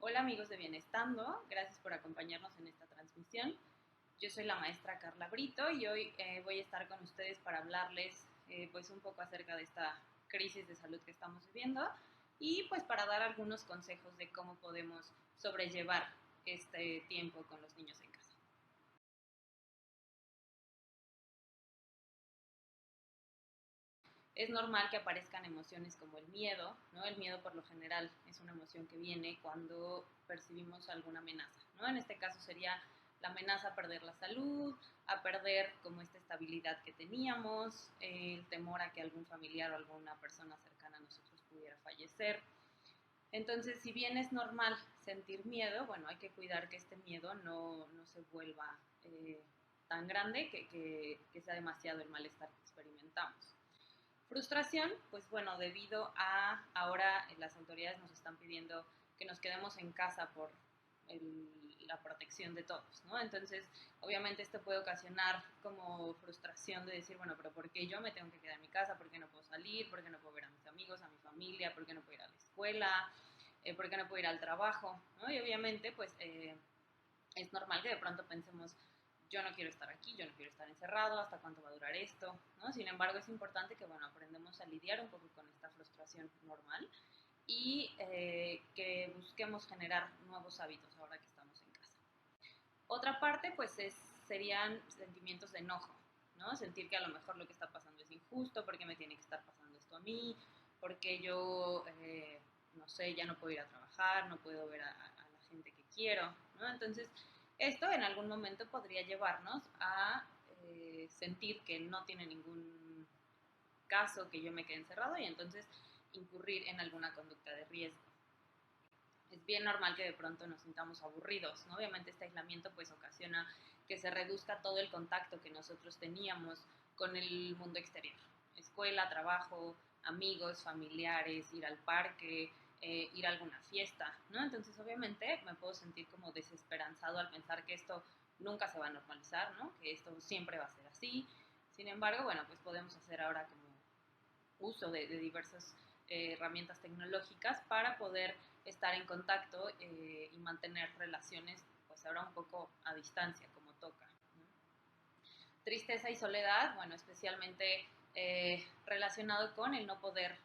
Hola amigos de Bienestando, gracias por acompañarnos en esta transmisión. Yo soy la maestra Carla Brito y hoy voy a estar con ustedes para hablarles pues un poco acerca de esta crisis de salud que estamos viviendo y pues para dar algunos consejos de cómo podemos sobrellevar este tiempo con los niños en casa. Es normal que aparezcan emociones como el miedo, ¿no? El miedo por lo general es una emoción que viene cuando percibimos alguna amenaza, ¿no? En este caso sería la amenaza a perder la salud, a perder como esta estabilidad que teníamos, el temor a que algún familiar o alguna persona cercana a nosotros pudiera fallecer. Entonces, si bien es normal sentir miedo, bueno, hay que cuidar que este miedo no se vuelva tan grande que sea demasiado el malestar que experimentamos. Frustración, pues bueno, debido a ahora las autoridades nos están pidiendo que nos quedemos en casa por la protección de todos, ¿no? Entonces, obviamente esto puede ocasionar como frustración de decir, bueno, pero ¿por qué yo me tengo que quedar en mi casa? ¿Por qué no puedo salir? ¿Por qué no puedo ver a mis amigos, a mi familia? ¿Por qué no puedo ir a la escuela? ¿Por qué no puedo ir al trabajo? ¿No? Y obviamente, pues es normal que de pronto pensemos, yo no quiero estar aquí, yo no quiero estar encerrado, ¿hasta cuánto va a durar esto? ¿No? Sin embargo, es importante que, bueno, aprendamos a lidiar un poco con esta frustración normal y que busquemos generar nuevos hábitos ahora que estamos en casa. Otra parte, pues, serían sentimientos de enojo, ¿no? Sentir que a lo mejor lo que está pasando es injusto, porque me tiene que estar pasando esto a mí, porque yo, no sé, ya no puedo ir a trabajar, no puedo ver a la gente que quiero, ¿no? Entonces, esto en algún momento podría llevarnos a sentir que no tiene ningún caso que yo me quede encerrado y entonces incurrir en alguna conducta de riesgo. Es bien normal que de pronto nos sintamos aburridos, ¿no? Obviamente este aislamiento pues ocasiona que se reduzca todo el contacto que nosotros teníamos con el mundo exterior. Escuela, trabajo, amigos, familiares, ir al parque, ir a alguna fiesta, ¿no? Entonces obviamente me puedo sentir como desesperanzado al pensar que esto nunca se va a normalizar, ¿no? Que esto siempre va a ser así. Sin embargo, bueno, pues podemos hacer ahora como uso de diversas herramientas tecnológicas para poder estar en contacto y mantener relaciones, pues ahora un poco a distancia, como toca, ¿no? Tristeza y soledad, bueno, especialmente relacionado con el no poder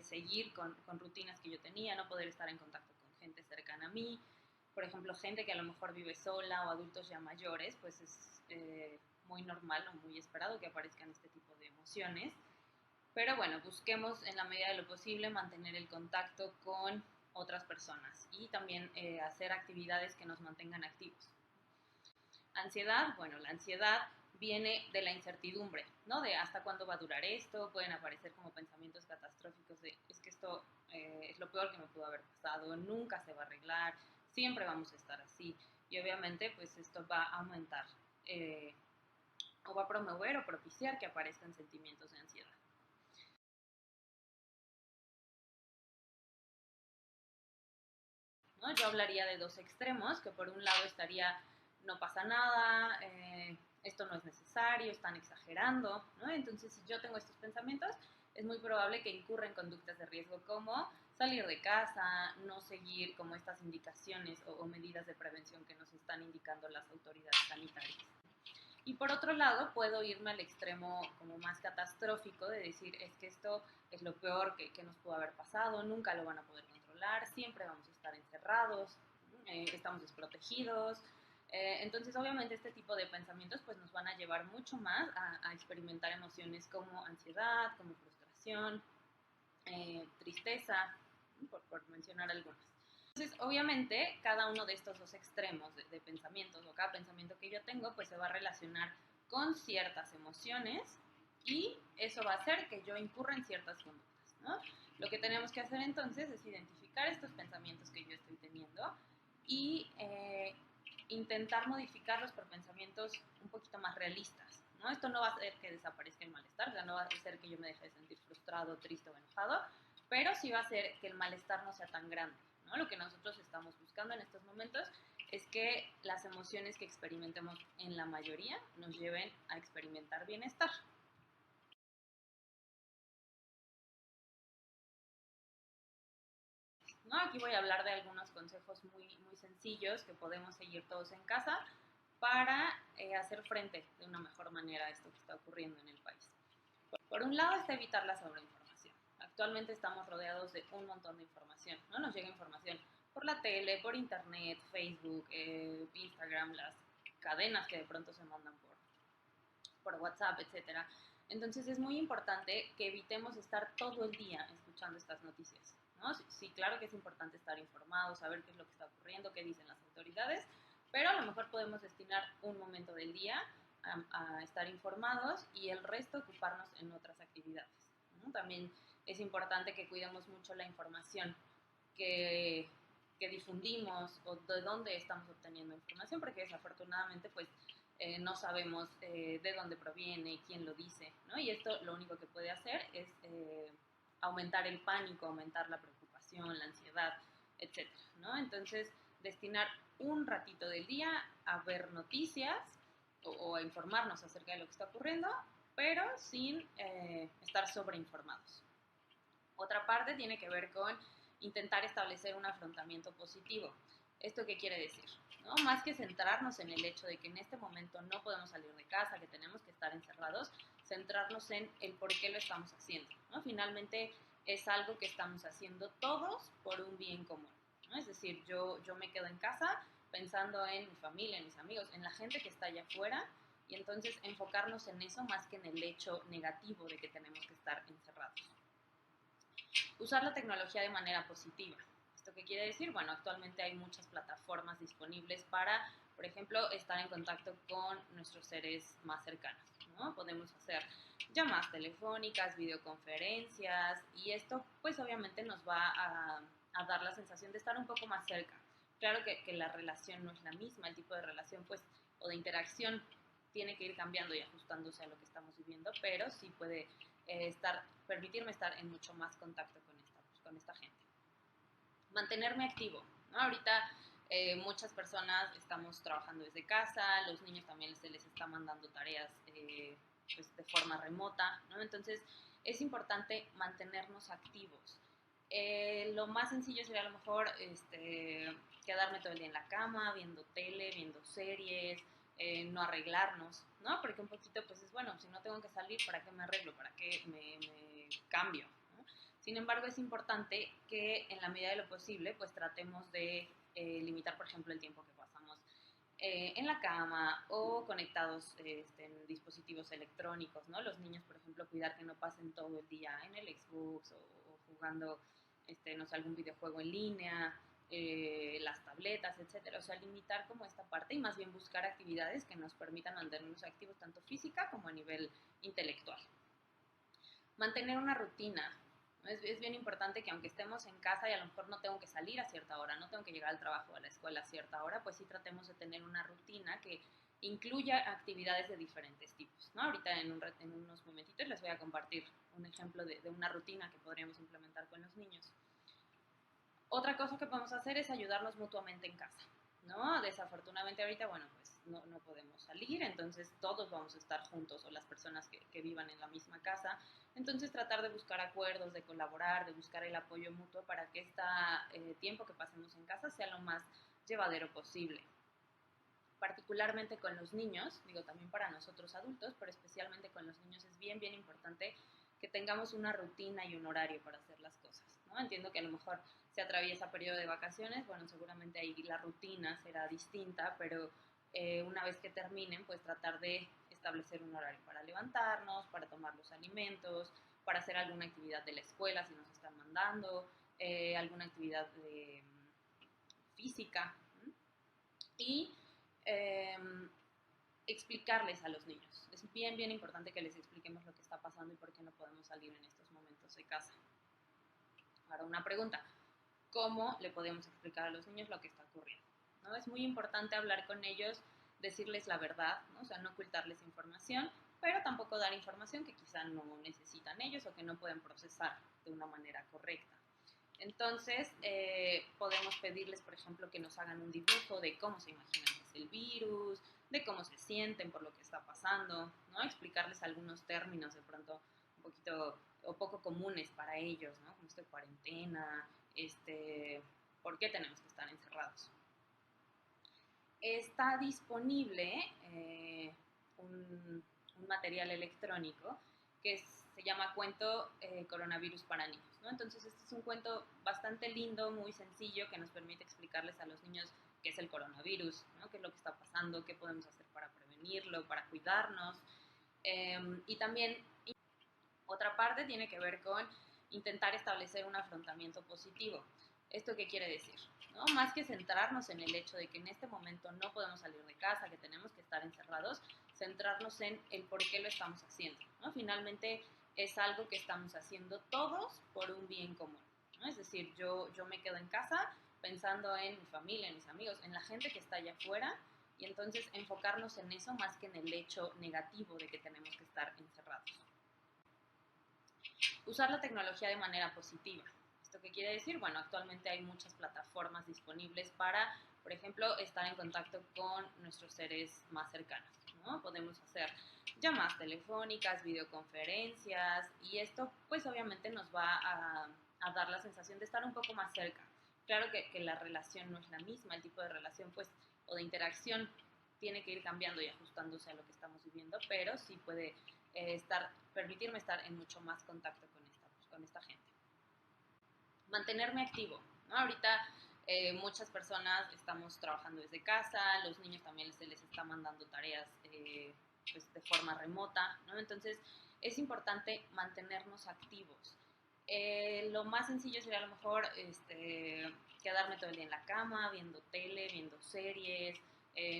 seguir con rutinas que yo tenía, no poder estar en contacto con gente cercana a mí, por ejemplo, gente que a lo mejor vive sola o adultos ya mayores, pues es muy normal o muy esperado que aparezcan este tipo de emociones. Pero bueno, busquemos en la medida de lo posible mantener el contacto con otras personas y también hacer actividades que nos mantengan activos. Ansiedad, bueno, la ansiedad viene de la incertidumbre, ¿no? De hasta cuándo va a durar esto, pueden aparecer como pensamientos catastróficos de es que esto es lo peor que me pudo haber pasado, nunca se va a arreglar, siempre vamos a estar así. Y obviamente pues esto va a aumentar o va a promover o propiciar que aparezcan sentimientos de ansiedad. ¿No? Yo hablaría de dos extremos, que por un lado estaría no pasa nada, esto no es necesario, están exagerando, ¿no? Entonces, si yo tengo estos pensamientos, es muy probable que incurra en conductas de riesgo como salir de casa, no seguir como estas indicaciones o medidas de prevención que nos están indicando las autoridades sanitarias. Y por otro lado, puedo irme al extremo como más catastrófico de decir, es que esto es lo peor que nos pudo haber pasado, nunca lo van a poder controlar, siempre vamos a estar encerrados, estamos desprotegidos. Entonces, obviamente, este tipo de pensamientos pues, nos van a llevar mucho más a experimentar emociones como ansiedad, como frustración, tristeza, por mencionar algunas. Entonces, obviamente, cada uno de estos dos extremos de pensamientos o cada pensamiento que yo tengo, pues se va a relacionar con ciertas emociones y eso va a hacer que yo incurra en ciertas conductas, ¿no? Lo que tenemos que hacer entonces es identificar estos pensamientos que yo estoy teniendo y intentar modificarlos por pensamientos un poquito más realistas, ¿no? Esto no va a hacer que desaparezca el malestar, o sea, no va a hacer que yo me deje de sentir frustrado, triste o enojado, pero sí va a hacer que el malestar no sea tan grande, ¿no? Lo que nosotros estamos buscando en estos momentos es que las emociones que experimentemos en la mayoría nos lleven a experimentar bienestar. ¿no? Aquí voy a hablar de algunos consejos muy sencillos que podemos seguir todos en casa para hacer frente de una mejor manera a esto que está ocurriendo en el país. Por un lado está evitar la sobreinformación. Actualmente estamos rodeados de un montón de información, ¿no? Nos llega información por la tele, por internet, Facebook, Instagram, las cadenas que de pronto se mandan por WhatsApp, etcétera. Entonces es muy importante que evitemos estar todo el día escuchando estas noticias, ¿no? Sí, claro que es importante estar informados, saber qué es lo que está ocurriendo, qué dicen las autoridades, pero a lo mejor podemos destinar un momento del día a estar informados y el resto ocuparnos en otras actividades, ¿no? También es importante que cuidemos mucho la información que, que difundimos o de dónde estamos obteniendo información, porque desafortunadamente pues no sabemos de dónde proviene, quién lo dice, ¿no? Y esto lo único que puede hacer es aumentar el pánico, aumentar la preocupación, la ansiedad, etcétera, ¿no? Entonces, destinar un ratito del día a ver noticias o a informarnos acerca de lo que está ocurriendo, pero sin estar sobreinformados. Otra parte tiene que ver con intentar establecer un afrontamiento positivo. ¿Esto qué quiere decir? ¿No? Más que centrarnos en el hecho de que en este momento no podemos salir de casa, que tenemos que estar encerrados, centrarnos en el por qué lo estamos haciendo, ¿no? Finalmente es algo que estamos haciendo todos por un bien común, ¿no? Es decir, yo me quedo en casa pensando en mi familia, en mis amigos, en la gente que está allá afuera, y entonces enfocarnos en eso más que en el hecho negativo de que tenemos que estar encerrados. Usar la tecnología de manera positiva. ¿Esto qué quiere decir? Bueno, actualmente hay muchas plataformas disponibles para, por ejemplo, estar en contacto con nuestros seres más cercanos, ¿no? Podemos hacer llamadas telefónicas, videoconferencias, y esto pues obviamente nos va a dar la sensación de estar un poco más cerca. Claro que la relación no es la misma, el tipo de relación pues o de interacción tiene que ir cambiando y ajustándose a lo que estamos viviendo, pero sí puede permitirme estar en mucho más contacto con esta gente. Mantenerme activo, ¿no? Ahorita muchas personas estamos trabajando desde casa, los niños también se les está mandando tareas pues de forma remota, ¿no? Entonces es importante mantenernos activos. Lo más sencillo sería a lo mejor quedarme todo el día en la cama, viendo tele, viendo series, no arreglarnos, ¿no? Porque un poquito, pues es bueno, si no tengo que salir, ¿para qué me arreglo? ¿Para qué me cambio? ¿No? Sin embargo, es importante que en la medida de lo posible, pues tratemos de limitar, por ejemplo, el tiempo que pasamos en la cama o conectados en dispositivos electrónicos, ¿no? Los niños, por ejemplo, cuidar que no pasen todo el día en el Xbox o jugando, no sé, algún videojuego en línea, las tabletas, etcétera. O sea, limitar como esta parte y más bien buscar actividades que nos permitan mantenernos activos tanto física como a nivel intelectual. Mantener una rutina. Es bien importante que aunque estemos en casa y a lo mejor no tengo que salir a cierta hora, no tengo que llegar al trabajo o a la escuela a cierta hora, pues sí tratemos de tener una rutina que incluya actividades de diferentes tipos, ¿no? Ahorita en unos momentitos les voy a compartir un ejemplo de una rutina que podríamos implementar con los niños. Otra cosa que podemos hacer es ayudarnos mutuamente en casa, ¿no? Desafortunadamente ahorita, bueno, pues no podemos salir, entonces todos vamos a estar juntos o las personas que vivan en la misma casa. Entonces tratar de buscar acuerdos, de colaborar, de buscar el apoyo mutuo para que este tiempo que pasemos en casa sea lo más llevadero posible. Particularmente con los niños, digo también para nosotros adultos, pero especialmente con los niños es bien importante que tengamos una rutina y un horario para hacer las cosas, ¿no? Entiendo que a lo mejor se atraviesa periodo de vacaciones, bueno, seguramente ahí la rutina será distinta, pero una vez que terminen, pues tratar de establecer un horario para levantarnos, para tomar los alimentos, para hacer alguna actividad de la escuela si nos están mandando, alguna actividad física, ¿sí? Y explicarles a los niños. Es bien importante que les expliquemos lo que está pasando y por qué no podemos salir en estos momentos de casa. Ahora una pregunta, ¿cómo le podemos explicar a los niños lo que está ocurriendo? ¿No? Es muy importante hablar con ellos, decirles la verdad, ¿no? O sea, no ocultarles información, pero tampoco dar información que quizá no necesitan ellos o que no pueden procesar de una manera correcta. Entonces, podemos pedirles, por ejemplo, que nos hagan un dibujo de cómo se imaginan que es el virus, de cómo se sienten por lo que está pasando, ¿no? Explicarles algunos términos de pronto un poquito o poco comunes para ellos, ¿no? Como esto de cuarentena, ¿por qué tenemos que estar encerrados? Está disponible un material electrónico que se llama Cuento Coronavirus para Niños, ¿no? Entonces este es un cuento bastante lindo, muy sencillo, que nos permite explicarles a los niños qué es el coronavirus, ¿no? Qué es lo que está pasando, qué podemos hacer para prevenirlo, para cuidarnos. Y también otra parte tiene que ver con intentar establecer un afrontamiento positivo. ¿Esto qué quiere decir? ¿No? Más que centrarnos en el hecho de que en este momento no podemos salir de casa, que tenemos que estar encerrados, centrarnos en el por qué lo estamos haciendo, ¿no? Finalmente es algo que estamos haciendo todos por un bien común, ¿no? Es decir, yo me quedo en casa pensando en mi familia, en mis amigos, en la gente que está allá afuera, y entonces enfocarnos en eso más que en el hecho negativo de que tenemos que estar encerrados. Usar la tecnología de manera positiva. ¿Esto qué quiere decir? Bueno, actualmente hay muchas plataformas disponibles para, por ejemplo, estar en contacto con nuestros seres más cercanos, ¿no? Podemos hacer llamadas telefónicas, videoconferencias, y esto pues obviamente nos va a dar la sensación de estar un poco más cerca. Claro que la relación no es la misma, el tipo de relación pues o de interacción tiene que ir cambiando y ajustándose a lo que estamos viviendo, pero sí puede permitirme estar en mucho más contacto con esta gente. Mantenerme activo, ¿no? Ahorita muchas personas estamos trabajando desde casa, los niños también se les está mandando tareas pues de forma remota, ¿no? Entonces es importante mantenernos activos. Lo más sencillo sería a lo mejor quedarme todo el día en la cama, viendo tele, viendo series,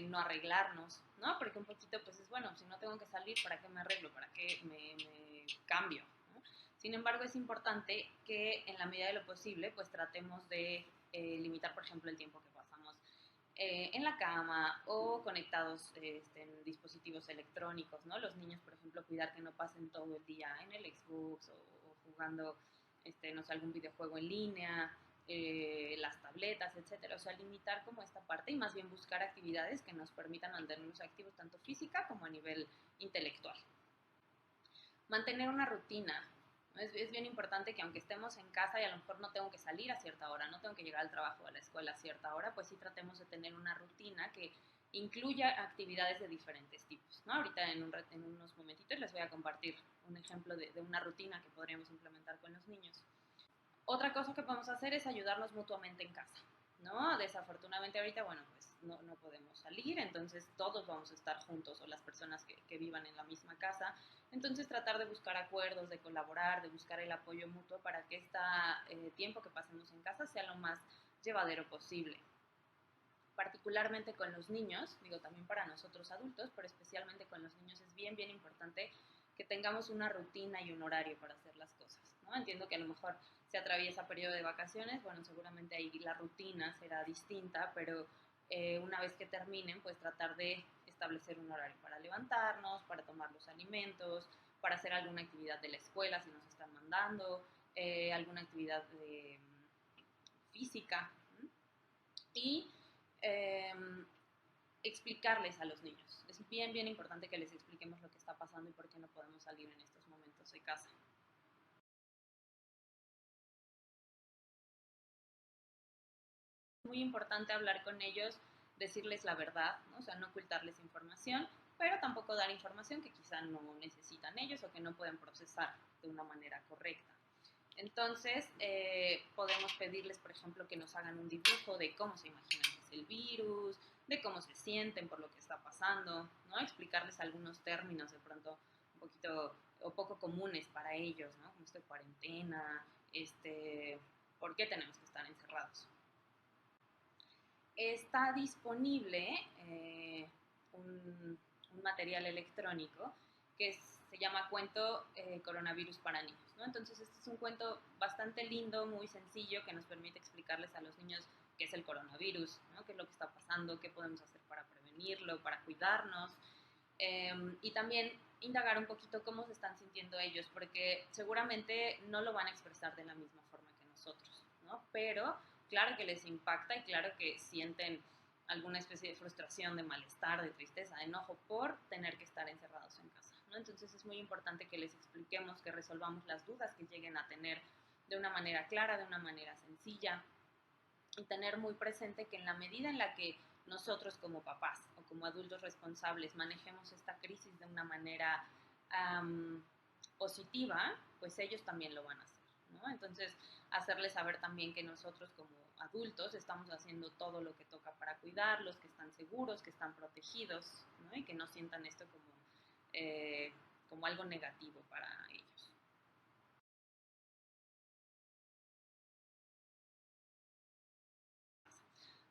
no arreglarnos, ¿no? Porque un poquito pues es bueno, si no tengo que salir, ¿para qué me arreglo? ¿Para qué me cambio? ¿No? Sin embargo, es importante que en la medida de lo posible pues tratemos de limitar, por ejemplo, el tiempo que pasamos en la cama o conectados en dispositivos electrónicos, ¿no? Los niños, por ejemplo, cuidar que no pasen todo el día en el Xbox o jugando, no sé, algún videojuego en línea, las tabletas, etcétera. O sea, limitar como esta parte y más bien buscar actividades que nos permitan mantenernos activos tanto física como a nivel intelectual. Mantener una rutina. Es bien importante que aunque estemos en casa y a lo mejor no tengo que salir a cierta hora, no tengo que llegar al trabajo o a la escuela a cierta hora, pues sí tratemos de tener una rutina que incluya actividades de diferentes tipos, ¿no? Ahorita en unos momentitos les voy a compartir un ejemplo de una rutina que podríamos implementar con los niños. Otra cosa que podemos hacer es ayudarnos mutuamente en casa, ¿no? Desafortunadamente ahorita, bueno, pues no podemos salir, entonces todos vamos a estar juntos o las personas que vivan en la misma casa. Entonces tratar de buscar acuerdos, de colaborar, de buscar el apoyo mutuo para que este tiempo que pasemos en casa sea lo más llevadero posible. Particularmente con los niños, digo también para nosotros adultos, pero especialmente con los niños es bien, bien importante que tengamos una rutina y un horario para hacer las cosas, ¿no? Entiendo que a lo mejor se atraviesa periodo de vacaciones, bueno, seguramente ahí la rutina será distinta, pero una vez que terminen, pues tratar de establecer un horario para levantarnos, para tomar los alimentos, para hacer alguna actividad de la escuela si nos están mandando, alguna actividad física, ¿m? Y eh, explicarles a los niños. Es bien, bien importante que les expliquemos lo que está pasando y por qué no podemos salir en estos momentos de casa. Es muy importante hablar con ellos, decirles la verdad, ¿no? O sea, no ocultarles información, pero tampoco dar información que quizá no necesitan ellos o que no pueden procesar de una manera correcta. Entonces, podemos pedirles, por ejemplo, que nos hagan un dibujo de cómo se imaginan que es el virus, de cómo se sienten por lo que está pasando, ¿no? Explicarles algunos términos de pronto un poquito o poco comunes para ellos, ¿no? Como esto de cuarentena, ¿por qué tenemos que estar encerrados? Está disponible un material electrónico que se llama Cuento Coronavirus para Niños, ¿no? Entonces este es un cuento bastante lindo, muy sencillo, que nos permite explicarles a los niños qué es el coronavirus, ¿no? Qué es lo que está pasando, qué podemos hacer para prevenirlo, para cuidarnos, y también indagar un poquito cómo se están sintiendo ellos, porque seguramente no lo van a expresar de la misma forma que nosotros, ¿no? Pero claro que les impacta y claro que sienten alguna especie de frustración, de malestar, de tristeza, de enojo por tener que estar encerrados en casa. ¿no? Entonces es muy importante que les expliquemos, que resolvamos las dudas que lleguen a tener de una manera clara, de una manera sencilla, y tener muy presente que en la medida en la que nosotros como papás o como adultos responsables manejemos esta crisis de una manera positiva, pues ellos también lo van a hacer, ¿no? Entonces, hacerles saber también que nosotros como adultos estamos haciendo todo lo que toca para cuidarlos, que están seguros, que están protegidos, ¿no? Y que no sientan esto como algo negativo para ellos.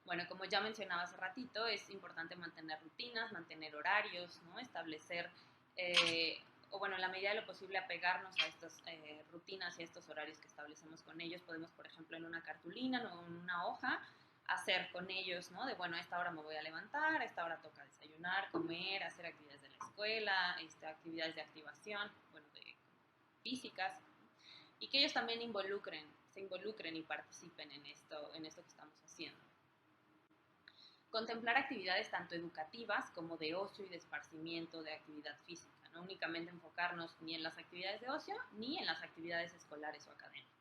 Bueno, como ya mencionaba hace ratito, es importante mantener rutinas, mantener horarios, ¿no? Establecer, o bueno, en la medida de lo posible, apegarnos a estas rutinas y a estos horarios que establecemos con ellos. Podemos, por ejemplo, en una cartulina o en una hoja, hacer con ellos, ¿no? De, bueno, a esta hora me voy a levantar, a esta hora toca desayunar, comer, hacer actividades de la escuela, actividades de activación, bueno, físicas, y que ellos también se involucren y participen en esto que estamos haciendo. Contemplar actividades tanto educativas como de ocio y de esparcimiento, de actividad física, no únicamente enfocarnos ni en las actividades de ocio ni en las actividades escolares o académicas.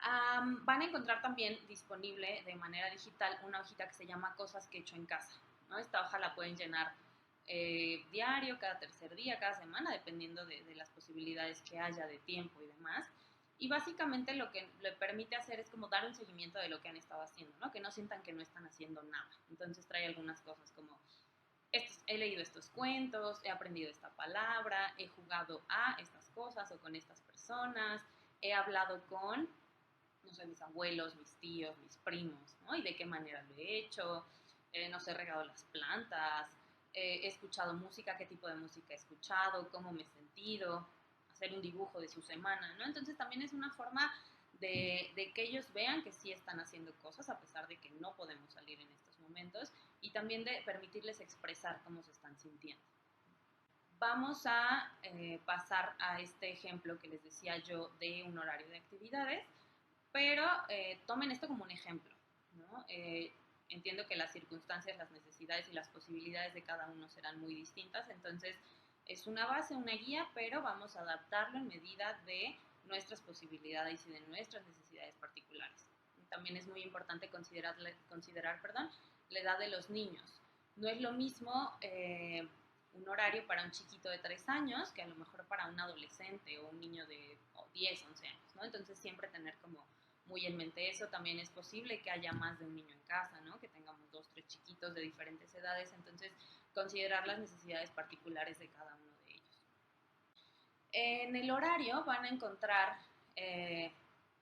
Van a encontrar también disponible de manera digital una hojita que se llama Cosas que he hecho en casa, ¿no? Esta hoja la pueden llenar diario, cada tercer día, cada semana, dependiendo de las posibilidades que haya de tiempo y demás. Y básicamente lo que le permite hacer es como dar un seguimiento de lo que han estado haciendo, ¿no? Que no sientan que no están haciendo nada. Entonces trae algunas cosas como, he leído estos cuentos, he aprendido esta palabra, he jugado a estas cosas o con estas personas, he hablado con, no sé, mis abuelos, mis tíos, mis primos, ¿no? Y de qué manera lo he hecho, no sé, he regado las plantas, he escuchado música, qué tipo de música he escuchado, cómo me he sentido, hacer un dibujo de su semana, ¿no? Entonces también es una forma de que ellos vean que sí están haciendo cosas a pesar de que no podemos salir en estos momentos, y también de permitirles expresar cómo se están sintiendo. Vamos a pasar a este ejemplo que les decía yo de un horario de actividades, pero tomen esto como un ejemplo, ¿no? Entiendo que las circunstancias, las necesidades y las posibilidades de cada uno serán muy distintas, entonces es una base, una guía, pero vamos a adaptarlo en medida de nuestras posibilidades y de nuestras necesidades particulares. También es muy importante considerar la edad de los niños. No es lo mismo un horario para un chiquito de 3 años que a lo mejor para un adolescente o un niño de 10, 11 años, ¿no? Entonces siempre tener como muy en mente eso. También es posible que haya más de un niño en casa, ¿no? Que tengamos 2, 3 chiquitos de diferentes edades, entonces considerar las necesidades particulares de cada uno de ellos. En el horario van a encontrar,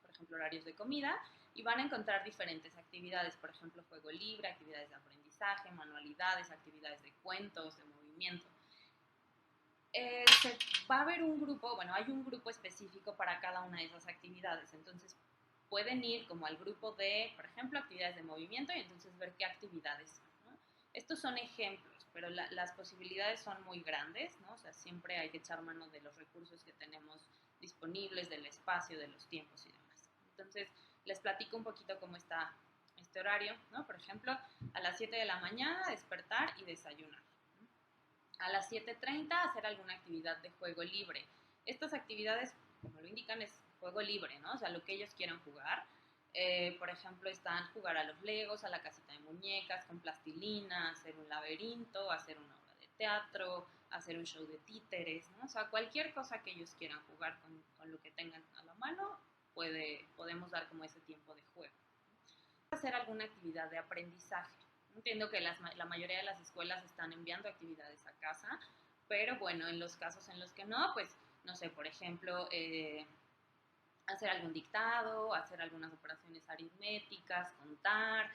por ejemplo, horarios de comida, y van a encontrar diferentes actividades, por ejemplo, juego libre, actividades de aprendizaje, manualidades, actividades de cuentos, de movimiento. Va a haber un grupo, bueno, hay un grupo específico para cada una de esas actividades, entonces pueden ir como al grupo de, por ejemplo, actividades de movimiento, y entonces ver qué actividades son, ¿no? Estos son ejemplos, pero las posibilidades son muy grandes, ¿no? O sea, siempre hay que echar mano de los recursos que tenemos disponibles, del espacio, de los tiempos y demás. Entonces, les platico un poquito cómo está este horario, ¿no? Por ejemplo, a las 7 de la mañana despertar y desayunar. A las 7:30 hacer alguna actividad de juego libre. Estas actividades, como lo indican, es juego libre, ¿no? O sea, lo que ellos quieran jugar. Por ejemplo, están jugar a los legos, a la casita de muñecas, con plastilina, hacer un laberinto, hacer una obra de teatro, hacer un show de títeres, ¿no? O sea, cualquier cosa que ellos quieran jugar con lo que tengan a la mano, podemos dar como ese tiempo de juego. Hacer alguna actividad de aprendizaje. Entiendo que la mayoría de las escuelas están enviando actividades a casa, pero bueno, en los casos en los que no, pues, no sé, por ejemplo, hacer algún dictado, hacer algunas operaciones aritméticas, contar,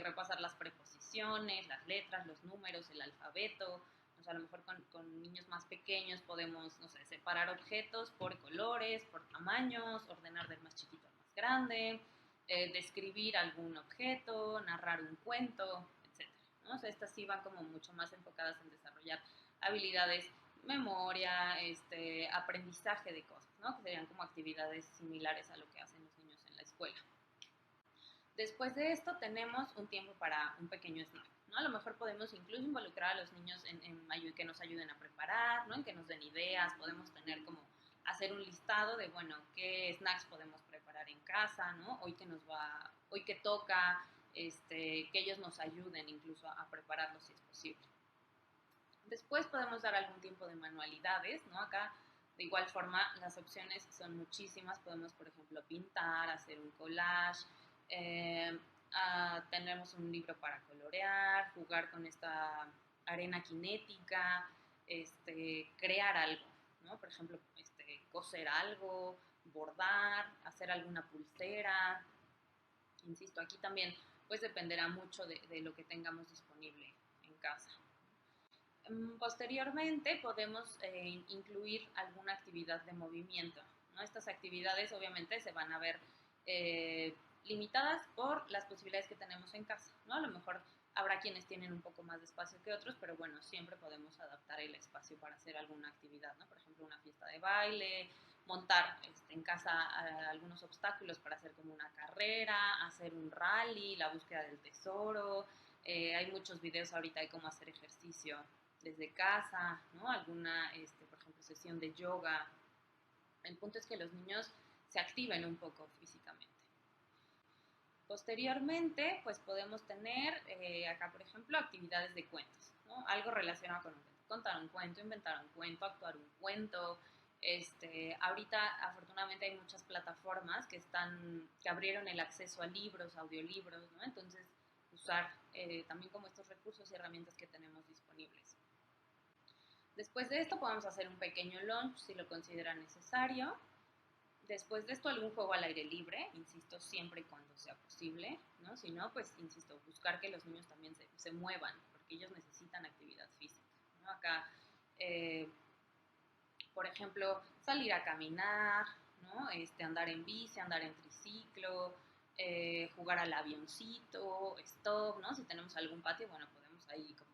repasar las preposiciones, las letras, los números, el alfabeto. O sea, a lo mejor con niños más pequeños podemos, no sé, separar objetos por colores, por tamaños, ordenar del más chiquito al más grande, describir algún objeto, narrar un cuento, etc., ¿no? O sea, estas sí van como mucho más enfocadas en desarrollar habilidades, memoria, aprendizaje de cosas, ¿no? Que serían como actividades similares a lo que hacen los niños en la escuela. Después de esto tenemos un tiempo para un pequeño snack, ¿no? A lo mejor podemos incluso involucrar a los niños en que nos ayuden a preparar, ¿no? En que nos den ideas, podemos tener como hacer un listado de, bueno, qué snacks podemos preparar en casa, ¿no? Hoy que toca, que ellos nos ayuden incluso a prepararlos si es posible. Después podemos dar algún tiempo de manualidades, ¿no? Acá, de igual forma, las opciones son muchísimas. Podemos, por ejemplo, pintar, hacer un collage, eh, tenemos un libro para colorear, jugar con esta arena cinética, crear algo, ¿no? Por ejemplo, coser algo, bordar, hacer alguna pulsera. Insisto, aquí también pues dependerá mucho de lo que tengamos disponible en casa. Posteriormente podemos incluir alguna actividad de movimiento, ¿no? Estas actividades obviamente se van a ver eh, limitadas por las posibilidades que tenemos en casa, ¿no? A lo mejor habrá quienes tienen un poco más de espacio que otros, pero bueno, siempre podemos adaptar el espacio para hacer alguna actividad, ¿no? Por ejemplo, una fiesta de baile, montar en casa algunos obstáculos para hacer como una carrera, hacer un rally, la búsqueda del tesoro. Hay muchos videos ahorita de cómo hacer ejercicio desde casa, ¿no? Alguna, por ejemplo, sesión de yoga. El punto es que los niños se activen un poco físicamente. Posteriormente, pues podemos tener acá, por ejemplo, actividades de cuentos, ¿no? Algo relacionado con un cuento. Contar un cuento, inventar un cuento, actuar un cuento. Ahorita, afortunadamente, hay muchas plataformas que abrieron el acceso a libros, audiolibros, ¿no? Entonces, usar también como estos recursos y herramientas que tenemos disponibles. Después de esto podemos hacer un pequeño lunch si lo consideran necesario. Después de esto algún juego al aire libre, insisto, siempre y cuando sea posible, ¿no? Si no, pues, insisto, buscar que los niños también se muevan, porque ellos necesitan actividad física, ¿no? Acá, eh, por ejemplo, salir a caminar, ¿no? Andar en bici, andar en triciclo, jugar al avioncito, stop, ¿no? Si tenemos algún patio, bueno, podemos ahí como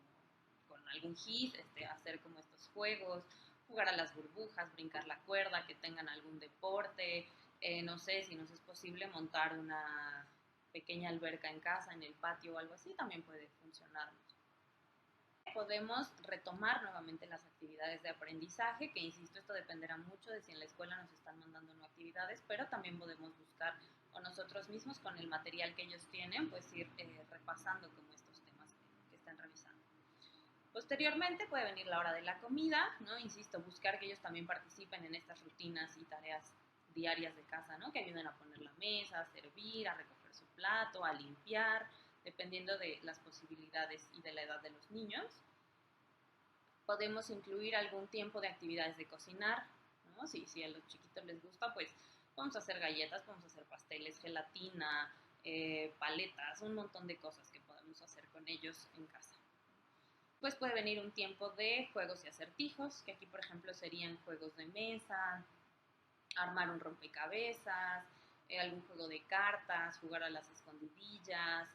con algún hit, hacer como estos juegos, jugar a las burbujas, brincar la cuerda, que tengan algún deporte, no sé, si nos es posible montar una pequeña alberca en casa, en el patio o algo así, también puede funcionarnos. Podemos retomar nuevamente las actividades de aprendizaje, que insisto, esto dependerá mucho de si en la escuela nos están mandando no actividades, pero también podemos buscar o nosotros mismos con el material que ellos tienen, pues ir repasando como estos temas que están revisando. Posteriormente puede venir la hora de la comida, ¿no? Insisto, buscar que ellos también participen en estas rutinas y tareas diarias de casa, ¿no? Que ayuden a poner la mesa, a servir, a recoger su plato, a limpiar, dependiendo de las posibilidades y de la edad de los niños. Podemos incluir algún tiempo de actividades de cocinar, ¿no? Si a los chiquitos les gusta, pues vamos a hacer galletas, vamos a hacer pasteles, gelatina, paletas, un montón de cosas que podemos hacer con ellos en casa. Pues puede venir un tiempo de juegos y acertijos, que aquí por ejemplo serían juegos de mesa, armar un rompecabezas, algún juego de cartas, jugar a las escondidillas,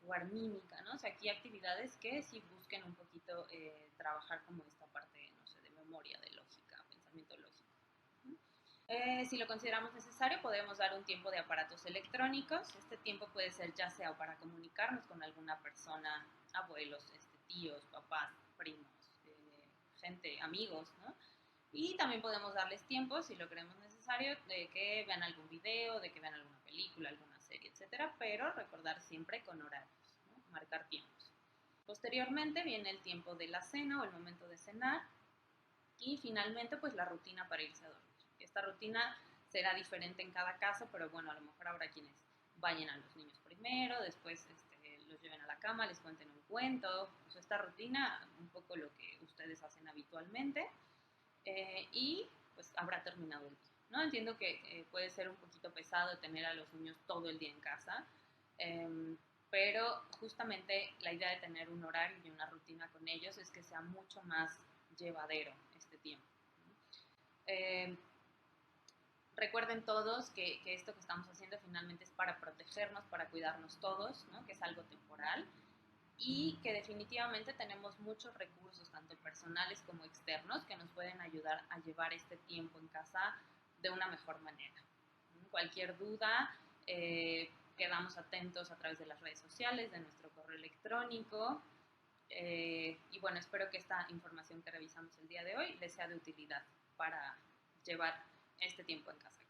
jugar mímica, ¿no? O sea, aquí actividades que sí busquen un poquito trabajar como esta parte, no sé, de memoria, de lógica, pensamiento lógico. Si lo consideramos necesario, podemos dar un tiempo de aparatos electrónicos. Este tiempo puede ser ya sea para comunicarnos con alguna persona, abuelos, tíos, papás, primos, gente, amigos, ¿no? Y también podemos darles tiempo, si lo creemos necesario, de que vean algún video, de que vean alguna película, alguna serie, etcétera, pero recordar siempre con horarios, ¿no? Marcar tiempos. Posteriormente viene el tiempo de la cena o el momento de cenar y finalmente pues la rutina para irse a dormir. Esta rutina será diferente en cada caso, pero bueno, a lo mejor habrá quienes vayan a los niños primero, después los lleven a la cama, les cuenten un cuento. Pues esta rutina, un poco lo que ustedes hacen habitualmente, y pues habrá terminado el día, ¿no? Entiendo que puede ser un poquito pesado tener a los niños todo el día en casa, pero justamente la idea de tener un horario y una rutina con ellos es que sea mucho más llevadero este tiempo. Eh, Recuerden todos que esto que estamos haciendo finalmente es para protegernos, para cuidarnos todos, ¿no? Que es algo temporal y que definitivamente tenemos muchos recursos, tanto personales como externos, que nos pueden ayudar a llevar este tiempo en casa de una mejor manera. Cualquier duda, quedamos atentos a través de las redes sociales, de nuestro correo electrónico. Y bueno, espero que esta información que revisamos el día de hoy les sea de utilidad para llevar este tiempo en casa.